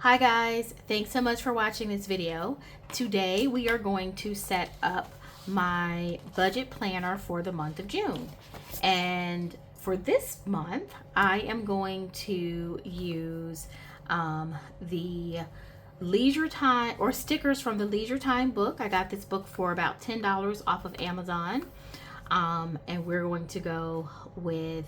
Hi guys, thanks so much for watching this video. Today we are going to set up my budget planner for the month of June. And for this month, I am going to use the Leisure Time or stickers from the Leisure Time book. I got this book for about $10 off of Amazon. And we're going to go with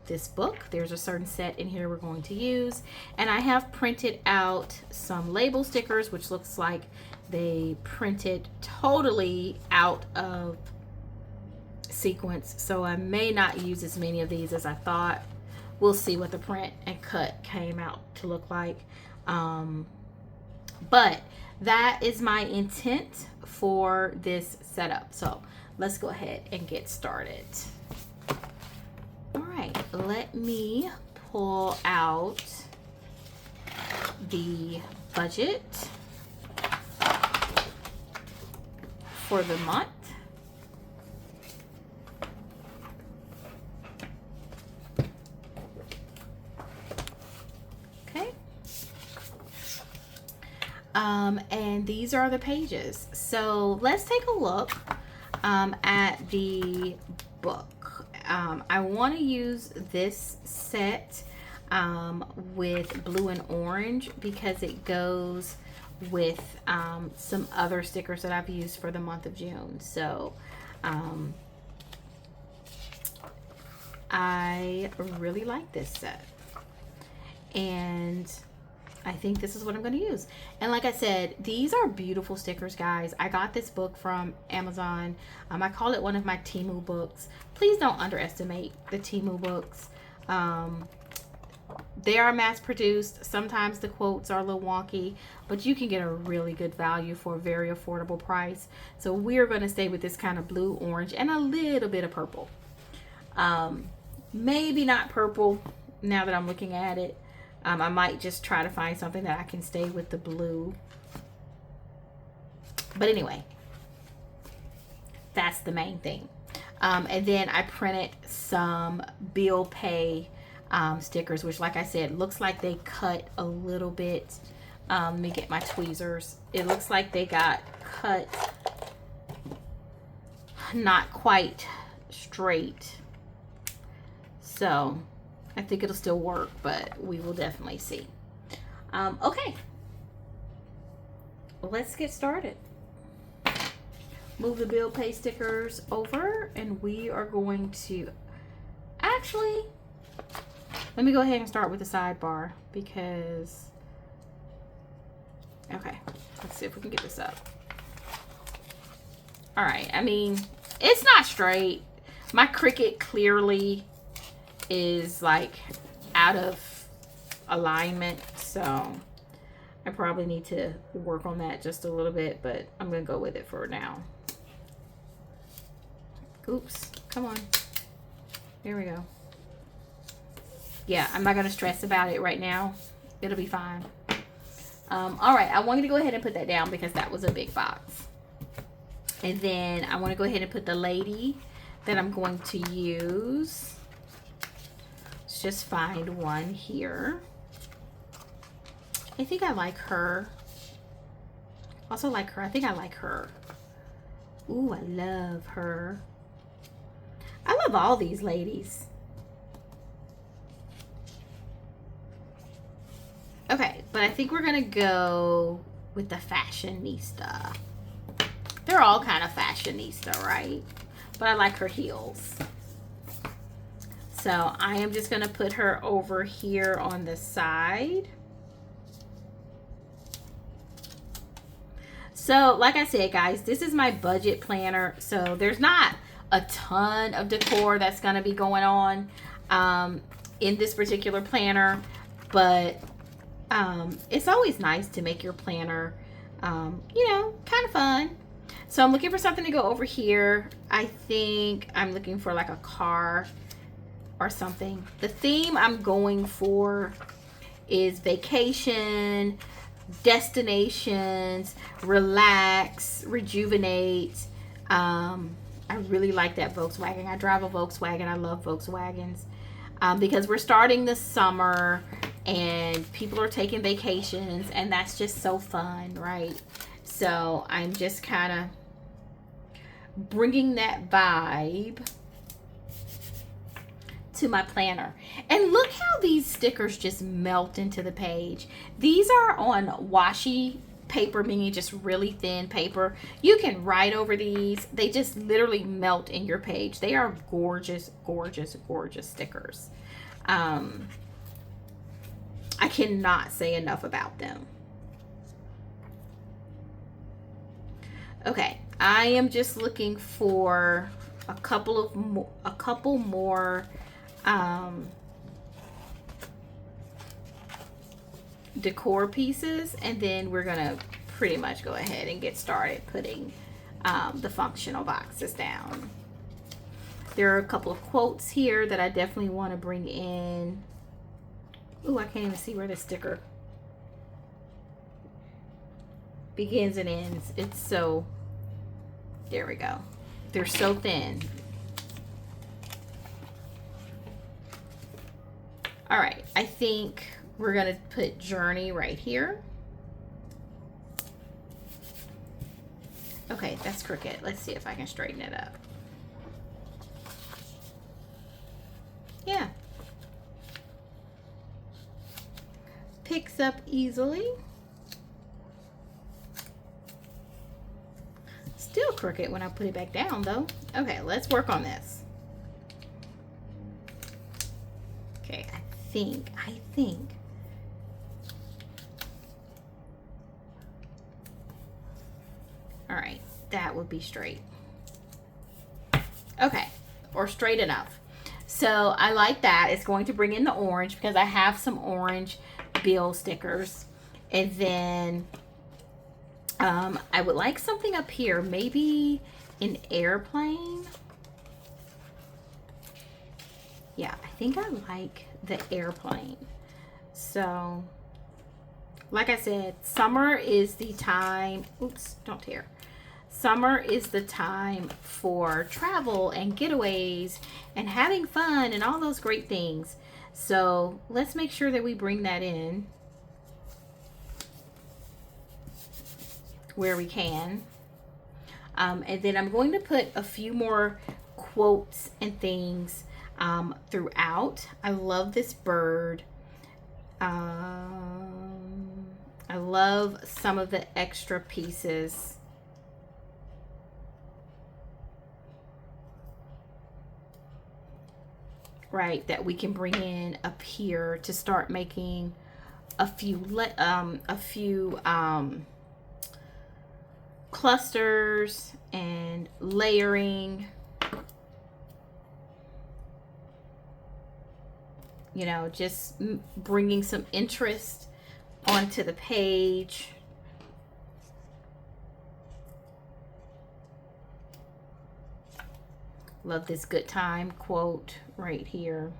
this book. There's a certain set in here we're going to use, and I have printed out some label stickers, which looks like they printed totally out of sequence, so I may not use as many of these as I thought. We'll see what the print and cut came out to look like, but that is my intent for this setup. So let's go ahead and get started. Alright, let me pull out the budget for the month. Okay. And these are the pages. So let's take a look at the book. I want to use this set with blue and orange because it goes with some other stickers that I've used for the month of June. So I really like this set, and I think this is what I'm going to use. And like I said, these are beautiful stickers, guys. I got this book from Amazon. I call it one of my Temu books. Please don't underestimate the Temu books. They are mass produced. Sometimes the quotes are a little wonky, but you can get a really good value for a very affordable price. So we're going to stay with this kind of blue, orange, and a little bit of purple. Maybe not purple now that I'm looking at it. I might just try to find something that I can stay with the blue. But anyway, that's the main thing. And then I printed some bill pay stickers, which, like I said, looks like they cut a little bit. Let me get my tweezers. It looks like they got cut not quite straight. So I think it'll still work, but we will definitely see. Okay, let's get started. Move the bill pay stickers over, and we are going to actually, let me go ahead and start with the sidebar because, okay, let's see if we can get this up. All right, I mean, it's not straight. My Cricut clearly is like out of alignment, so I probably need to work on that just a little bit, but I'm gonna go with it for now. Oops, come on, there we go. Yeah, I'm not gonna stress about it right now, it'll be fine. All right, I wanted to go ahead and put that down because that was a big box, and then I want to go ahead and put the lady that I'm going to use. Just find one here. I think I like her. Also like her. I think I like her. Ooh, I love her. I love all these ladies. Okay, but I think we're gonna go with the fashionista. They're all kind of fashionista, right? But I like her heels. So I am just going to put her over here on the side. So like I said, guys, this is my budget planner. So there's not a ton of decor that's going to be going on in this particular planner. But it's always nice to make your planner, you know, kind of fun. So I'm looking for something to go over here. I think I'm looking for like a car or something. The theme I'm going for is vacation, destinations, relax, rejuvenate. I really like that Volkswagen. I drive a Volkswagen. I love Volkswagens because we're starting the summer and people are taking vacations, and that's just so fun, right? So I'm just kind of bringing that vibe to my planner. And look how these stickers just melt into the page. These are on washi paper, meaning just really thin paper. You can write over these. They just literally melt in your page. They are gorgeous, gorgeous, gorgeous stickers. I cannot say enough about them. Okay, I am just looking for a couple more decor pieces, and then we're gonna pretty much go ahead and get started putting the functional boxes down. There are a couple of quotes here that I definitely want to bring in. Ooh, I can't even see where the sticker begins and ends. It's so, there we go. They're so thin. All right, I think we're gonna put Journey right here. Okay, that's crooked. Let's see if I can straighten it up. Yeah. Picks up easily. Still crooked when I put it back down though. Okay, let's work on this. Okay, I think. All right, that would be straight. Okay, or straight enough. So I like that. It's going to bring in the orange because I have some orange bill stickers. And then I would like something up here, maybe an airplane. Yeah, I think I like the airplane. So, like I said, summer is the time. Oops, don't tear. Summer is the time for travel and getaways and having fun and all those great things. So let's make sure that we bring that in where we can. And then I'm going to put a few more quotes and things throughout. I love this bird. I love some of the extra pieces. Right, that we can bring in up here to start making a few clusters and layering. You know, just bringing some interest onto the page. Love this good time quote right here.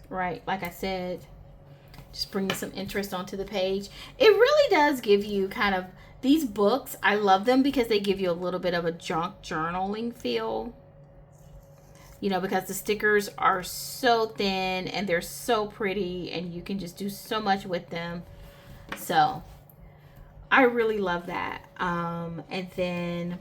Right, like I said, just bringing some interest onto the page. It really does give you kind of, these books, I love them because they give you a little bit of a junk journaling feel. You know, because the stickers are so thin and they're so pretty and you can just do so much with them. So, I really love that. And then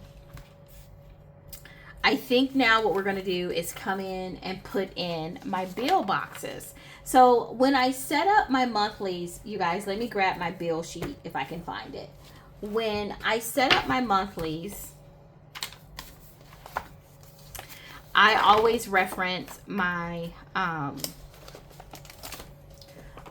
I think now what we're going to do is come in and put in my bill boxes. So when I set up my monthlies, you guys, let me grab my bill sheet if I can find it. When I set up my monthlies, I always reference my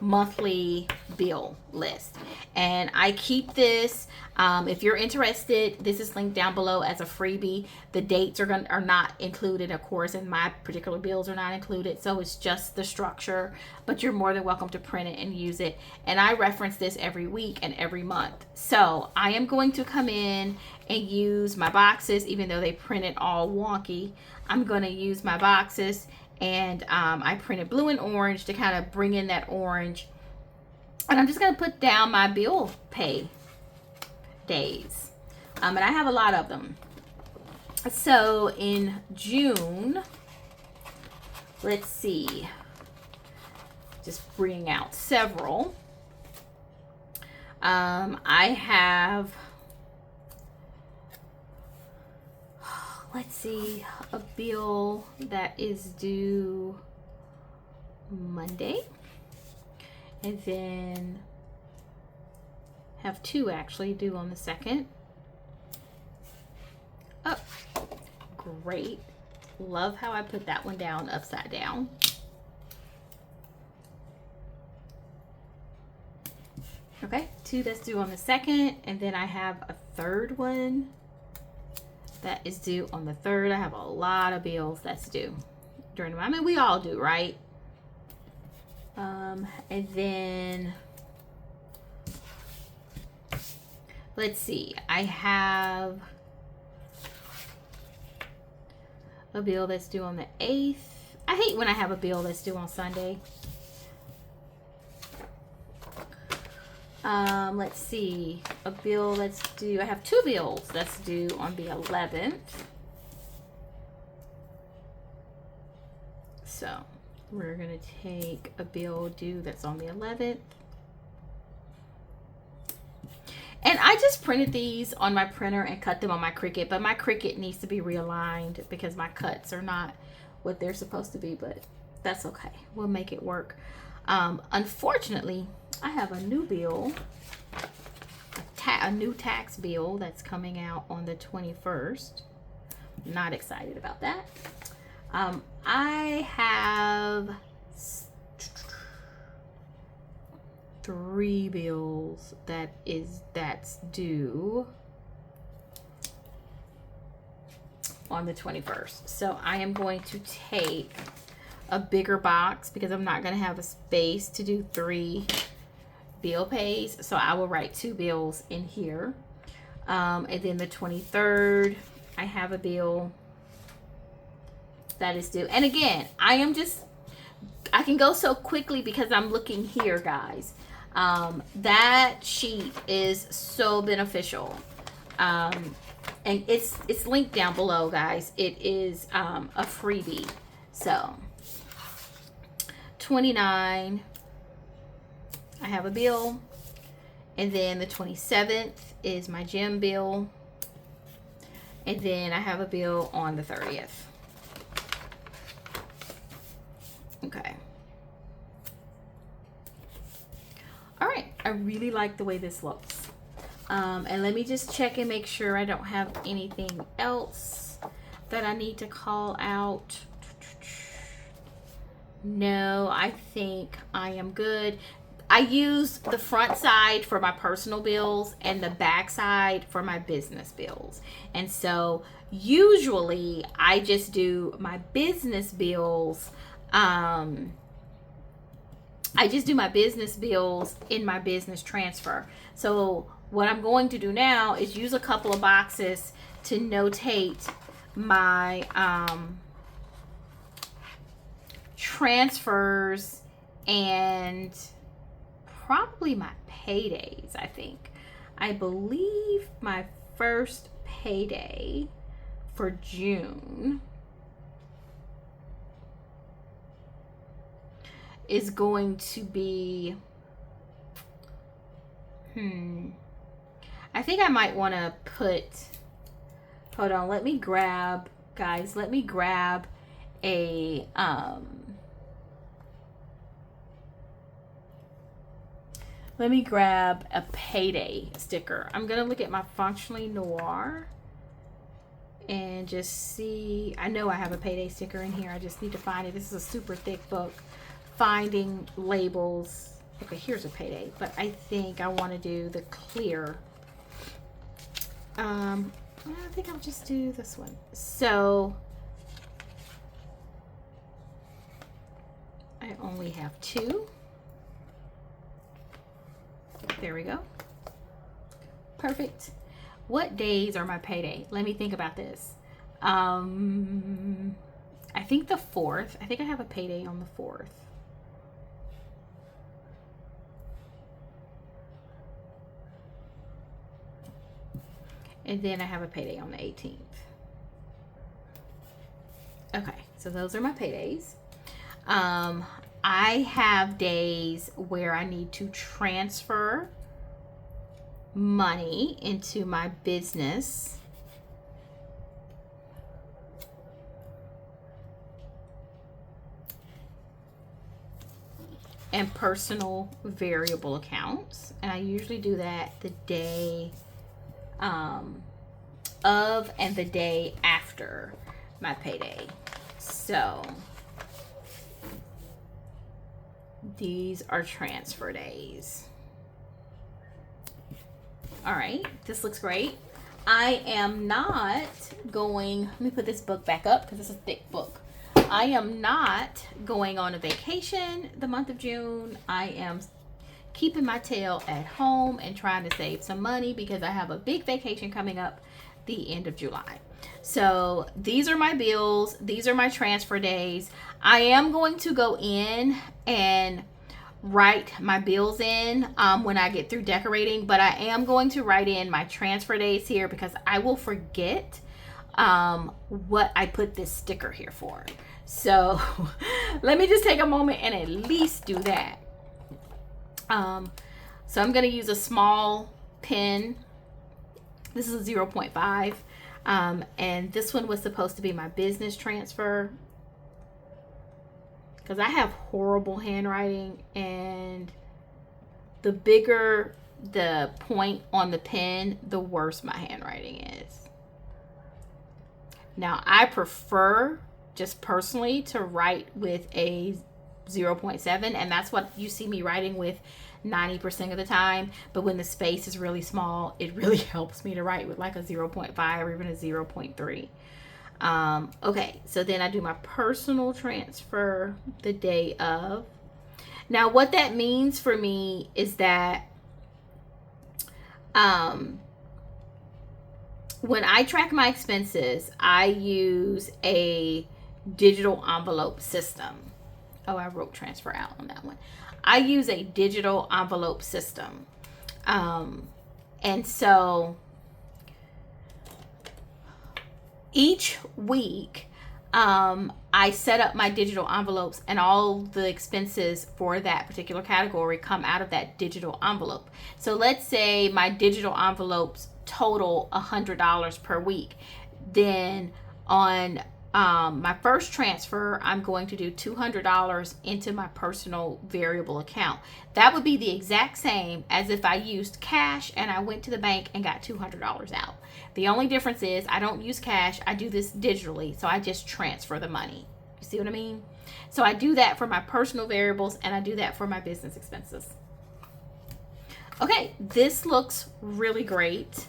monthly bill list. And I keep this, if you're interested, this is linked down below as a freebie. The dates are not included, of course, and my particular bills are not included, so it's just the structure, but you're more than welcome to print it and use it. And I reference this every week and every month. So I am going to come in and use my boxes, even though they print it all wonky. I'm going to use my boxes, and I printed blue and orange to kind of bring in that orange. And I'm just going to put down my bill pay days. And I have a lot of them. So in June, let's see. just bringing out several. I have, let's see, a bill that is due Monday, and then have two actually due on the 2nd. Oh, great. Love how I put that one down upside down. Okay, two that's due on the 2nd, and then I have a third one that is due on the 3rd. I have a lot of bills that's due during the month. I mean, we all do, right? And then let's see, I have a bill that's due on the 8th. I hate when I have a bill that's due on Sunday. Let's see, a bill that's due, I have two bills that's due on the 11th. So we're gonna take a bill due that's on the 11th. And I just printed these on my printer and cut them on my Cricut, but my Cricut needs to be realigned because my cuts are not what they're supposed to be, but that's okay. We'll make it work. Unfortunately, I have a new bill, a new tax bill that's coming out on the 21st. Not excited about that. I have 3 bills that's due on the 21st. So I am going to take a bigger box because I'm not going to have a space to do 3 bill pays. So I will write 2 bills in here. And then the 23rd, I have a bill that is due. And again, I can go so quickly because I'm looking here, guys. That sheet is so beneficial. And it's linked down below, guys. It is a freebie. So 29, I have a bill, and then the 27th is my gym bill, and then I have a bill on the 30th. Okay. All right, I really like the way this looks. And let me just check and make sure I don't have anything else that I need to call out. No, I think I am good. I use the front side for my personal bills and the back side for my business bills. And so usually I just do my business bills. I just do my business bills in my business transfer. So what I'm going to do now is use a couple of boxes to notate my transfers and probably my paydays. I believe my first payday for June is going to be I think I might want to put, hold on, let me grab a payday sticker. I'm gonna look at my Functionally Noir and just see. I know I have a payday sticker in here. I just need to find it. This is a super thick book. Finding labels. Okay, here's a payday, but I think I want to do the clear. I think I'll just do this one. So I only have 2. There we go. Perfect. What days are my payday? Let me think about this. I think the 4th. I think I have a payday on the 4th. And then I have a payday on the 18th. Okay, so those are my paydays. I have days where I need to transfer money into my business and personal variable accounts, and I usually do that the day of and the day after my payday. So these are transfer days. All right, this looks great. I am not going, let me put this book back up because it's a thick book. I am not going on a vacation the month of June. I am keeping my tail at home and trying to save some money because I have a big vacation coming up the end of July. So these are my bills. These are my transfer days. I am going to go in and write my bills in when I get through decorating, but I am going to write in my transfer days here because I will forget what I put this sticker here for. So let me just take a moment and at least do that. So I'm going to use a small pen. This is a 0.5. And this one was supposed to be my business transfer because I have horrible handwriting, and the bigger the point on the pen, the worse my handwriting is. Now, I prefer just personally to write with a 0.7, and that's what you see me writing with 90% of the time. But when the space is really small, it really helps me to write with like a 0.5 or even a 0.3. Okay, so then I do my personal transfer the day of. Now, what that means for me is that when I track my expenses, I use a digital envelope system. Oh, I wrote transfer out on that one. I use a digital envelope system. And so each week, I set up my digital envelopes, and all the expenses for that particular category come out of that digital envelope. So let's say my digital envelopes total $100 per week. Then on my first transfer, I'm going to do $200 into my personal variable account. That would be the exact same as if I used cash and I went to the bank and got $200 out. The only difference is I don't use cash. I do this digitally, so I just transfer the money. You see what I mean? So I do that for my personal variables, and I do that for my business expenses. Okay, this looks really great.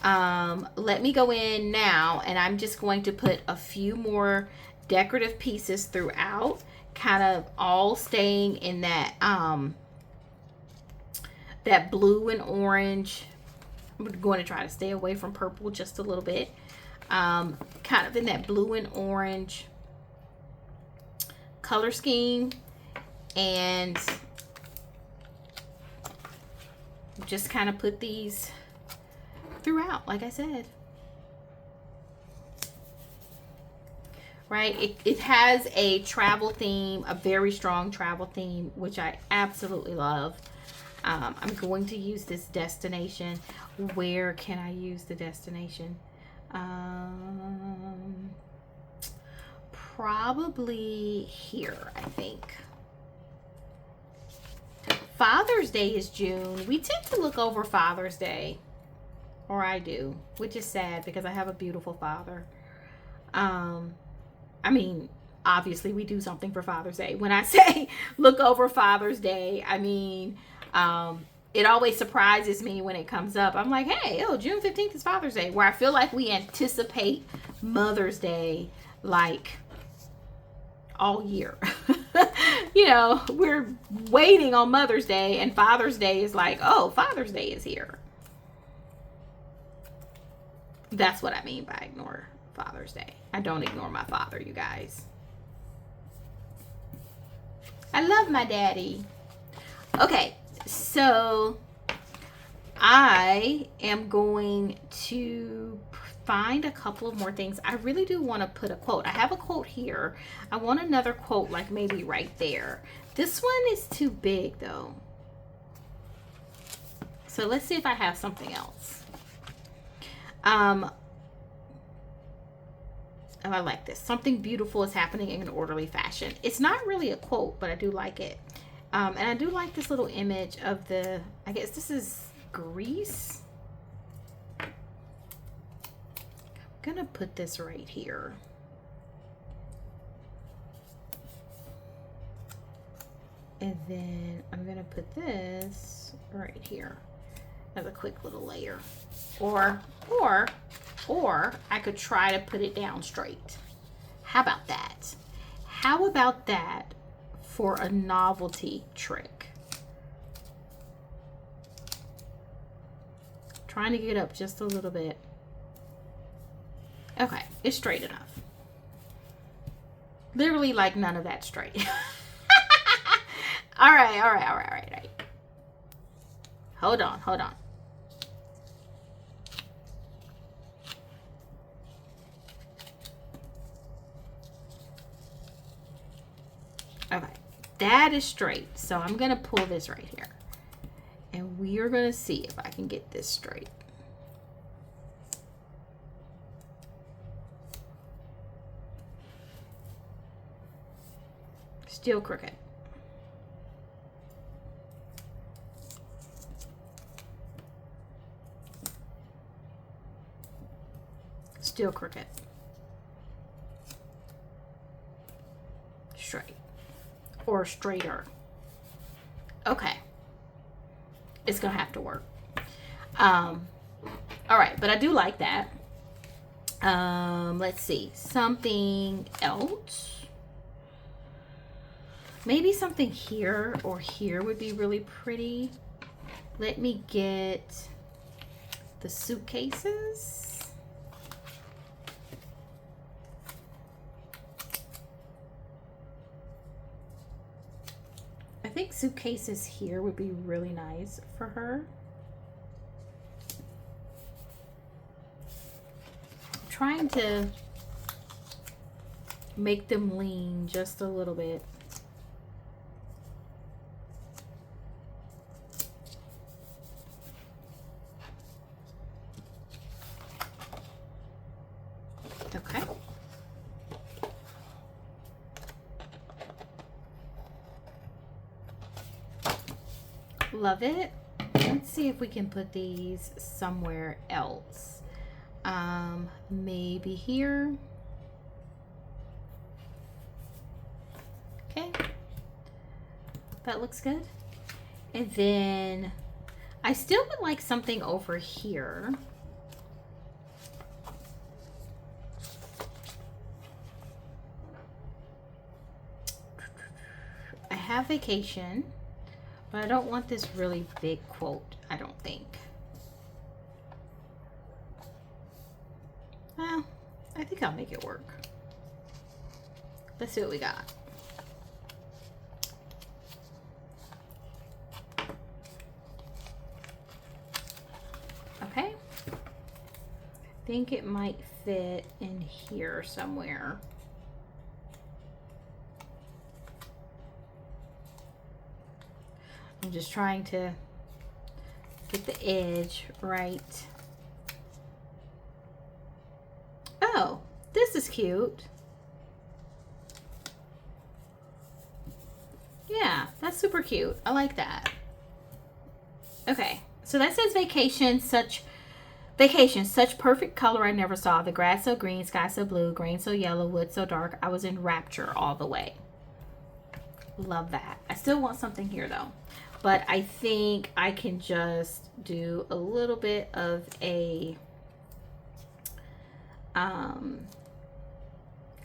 Let me go in now, and I'm just going to put a few more decorative pieces throughout, kind of all staying in that that blue and orange. I'm going to try to stay away from purple just a little bit. Kind of in that blue and orange color scheme, and just kind of put these throughout, like I said. Right, it has a travel theme, a very strong travel theme, which I absolutely love. I'm going to use this destination. Where can I use the destination? Probably here, I think. Father's Day is June. We tend to look over Father's Day, or I do, which is sad because I have a beautiful father. I mean, obviously we do something for Father's Day. When I say look over Father's Day, I mean, it always surprises me when it comes up. I'm like, hey, June 15th is Father's Day, where I feel like we anticipate Mother's Day like all year. You know, we're waiting on Mother's Day, and Father's Day is like, oh, Father's Day is here. That's what I mean by ignore Father's Day. I don't ignore my father, you guys. I love my daddy. Okay, so I am going to find a couple of more things. I really do want to put a quote. I have a quote here. I want another quote, like maybe right there, This one is too big though. So let's see if I have something else. Oh, I like this. Something beautiful is happening in an orderly fashion. It's not really a quote, but I do like it. And I do like this little image of the, I guess this is Greece. I'm gonna put this right here. And then I'm gonna put this right here as a quick little layer. Or I could try to put it down straight. How about that? How about that for a novelty trick? Trying to get up just a little bit. Okay, it's straight enough. Literally like none of that straight. All right. Hold on. Okay, that is straight. So I'm gonna pull this right here. And we are gonna see if I can get this straight. Still crooked. Still crooked. Straight. Or straighter. Okay. It's gonna have to work. All right, but I do like that. Let's see. Something else. Maybe something here or here would be really pretty. Let me get the suitcases. I think suitcases here would be really nice for her. I'm trying to make them lean just a little bit. Okay. Love it. Let's see if we can put these somewhere else. Maybe here. Okay. That looks good. And then I still would like something over here. I have vacation. But I don't want this really big quote, I don't think. Well, I think I'll make it work. Let's see what we got. Okay. I think it might fit in here somewhere. I'm just trying to get the edge right. Oh, this is cute. Yeah, that's super cute. I like that. Okay, so that says vacation, such perfect color I never saw. The grass so green, sky so blue, grain so yellow, wood so dark. I was in rapture all the way. Love that. I still want something here though. But I think I can just do a little bit of a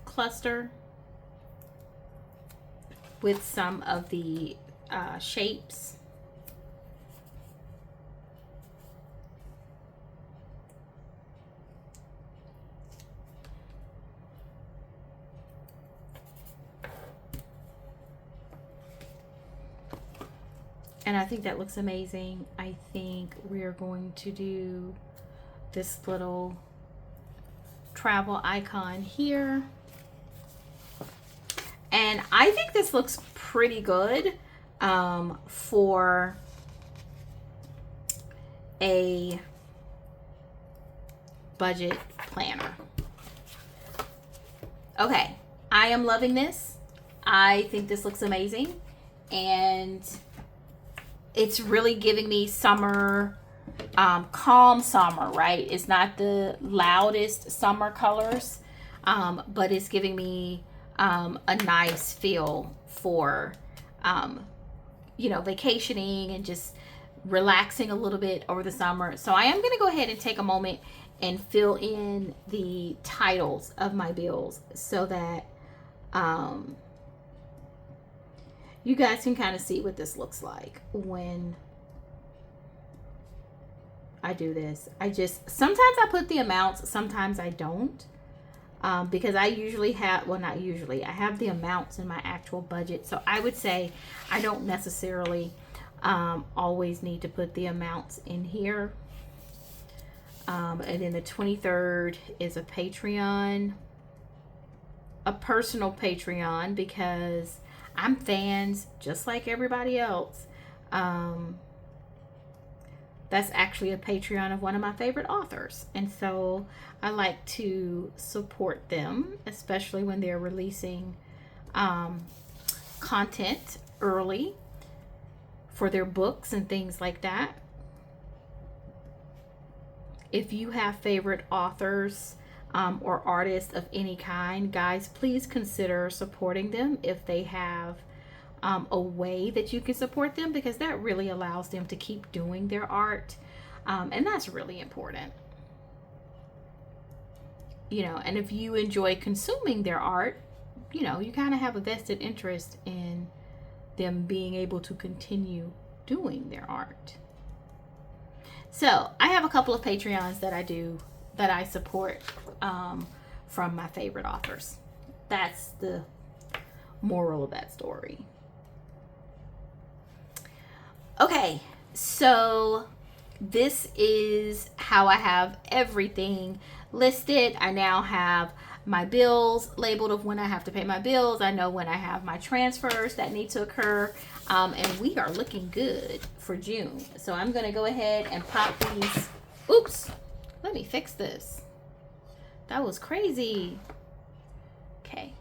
cluster with some of the shapes. And I think that looks amazing. I think we're going to do this little travel icon here. And I think this looks pretty good for a budget planner. Okay, I am loving this. I think this looks amazing, and it's really giving me summer, calm summer, right? It's not the loudest summer colors, but it's giving me a nice feel for, vacationing and just relaxing a little bit over the summer. So I am going to go ahead and take a moment and fill in the titles of my bills so that you guys can kind of see what this looks like when I do this. Sometimes I put the amounts, sometimes I don't. Because I usually have, well, not usually, I have the amounts in my actual budget. So I would say I don't necessarily always need to put the amounts in here. And then the 23rd is a Patreon, a personal Patreon, because I'm fans just like everybody else. That's actually a Patreon of one of my favorite authors. And so I like to support them, especially when they're releasing content early for their books and things like that. If you have favorite authors or artists of any kind, guys, please consider supporting them if they have a way that you can support them, because that really allows them to keep doing their art, and that's really important. And if you enjoy consuming their art, you kind of have a vested interest in them being able to continue doing their art. So I have a couple of Patreons that I support from my favorite authors. That's the moral of that story. Okay, so this is how I have everything listed. I now have my bills labeled of when I have to pay my bills. I know when I have my transfers that need to occur. And we are looking good for June. So I'm going to go ahead and pop these. Oops, let me fix this. That was crazy. Okay.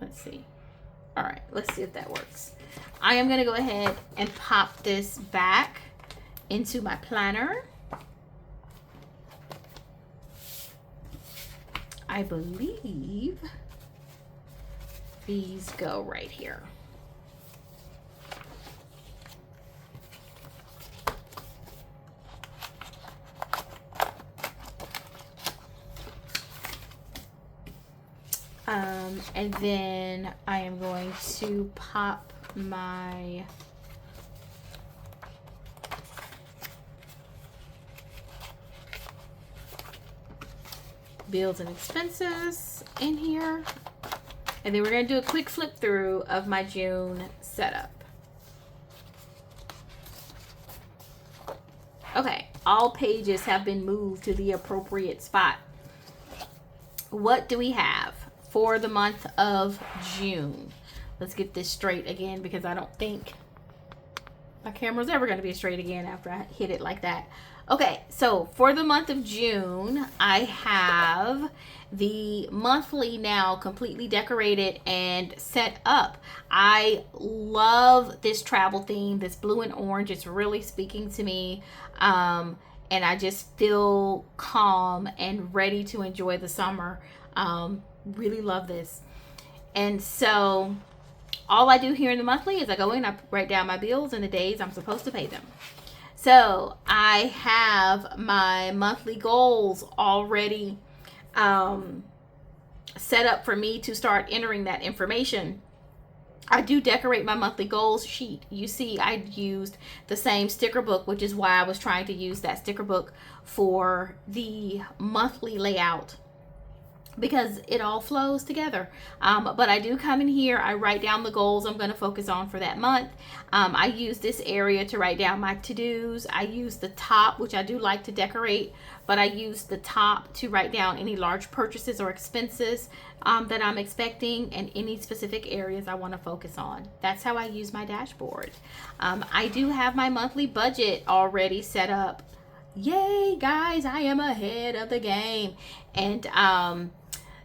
Let's see. All right, let's see if that works. I am going to go ahead and pop this back into my planner. I believe these go right here. And then I am going to pop my bills and expenses in here. And then we're going to do a quick flip through of my June setup. Okay, all pages have been moved to the appropriate spot. What do we have for the month of June? Let's get this straight again, because I don't think my camera's ever going to be straight again after I hit it like that. Okay, so for the month of June, I have the monthly now completely decorated and set up. I love this travel theme, this blue and orange. It's really speaking to me. And I just feel calm and ready to enjoy the summer. Really love this. And so all I do here in the monthly is I go in, I write down my bills and the days I'm supposed to pay them. So I have my monthly goals already set up for me to start entering that information. I do decorate my monthly goals sheet. You see, I used the same sticker book, which is why I was trying to use that sticker book for the monthly layout because it all flows together. But I do come in here, I write down the goals I'm going to focus on for that month. I use this area to write down my to-dos. I use the top, which I do like to decorate, but I use the top to write down any large purchases or expenses that I'm expecting, and any specific areas I want to focus on. That's how I use my dashboard. I do have my monthly budget already set up. Yay, guys, I am ahead of the game. And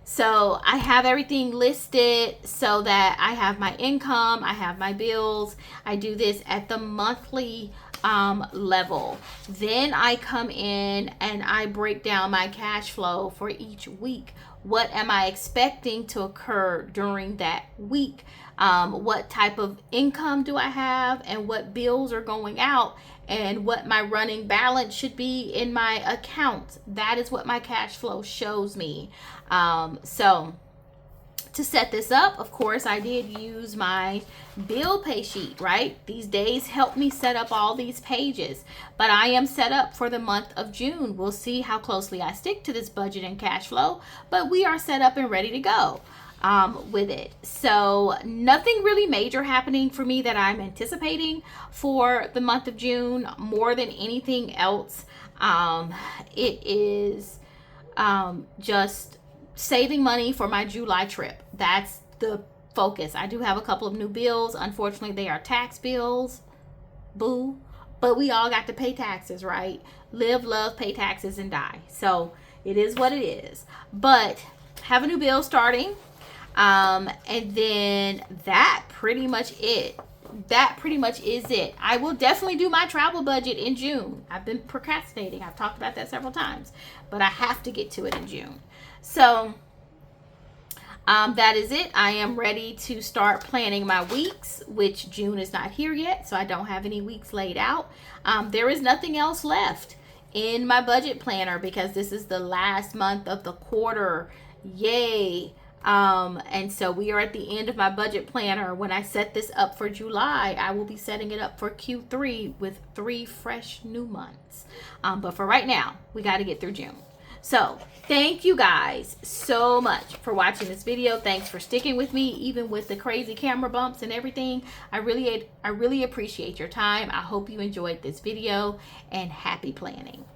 so I have everything listed so that I have my income, I have my bills. I do this at the monthly level. Then I come in and I break down my cash flow for each week. What am I expecting to occur during that week? What type of income do I have, and what bills are going out, and what my running balance should be in my account. That is what my cash flow shows me. So to set this up, of course, I did use my bill pay sheet, right? These days help me set up all these pages, but I am set up for the month of June. We'll see how closely I stick to this budget and cash flow, but we are set up and ready to go with it. So nothing really major happening for me that I'm anticipating for the month of June. More than anything else, it is just saving money for my July trip. That's the focus. I do have a couple of new bills. Unfortunately, they are tax bills. Boo. But we all got to pay taxes, right? Live, love, pay taxes, and die. So it is what it is. But have a new bill starting. And then that pretty much is it. I will definitely do my travel budget in June. I've been procrastinating. I've talked about that several times, but I have to get to it in June. So that is it. I am ready to start planning my weeks, which June is not here yet, so I don't have any weeks laid out. There is nothing else left in my budget planner because this is the last month of the quarter. Yay. And so we are at the end of my budget planner. When I set this up for July, I will be setting it up for Q3 with 3 fresh new months. But for right now, we got to get through June. So thank you guys so much for watching this video. Thanks for sticking with me, even with the crazy camera bumps and everything. I really appreciate your time. I hope you enjoyed this video, and happy planning.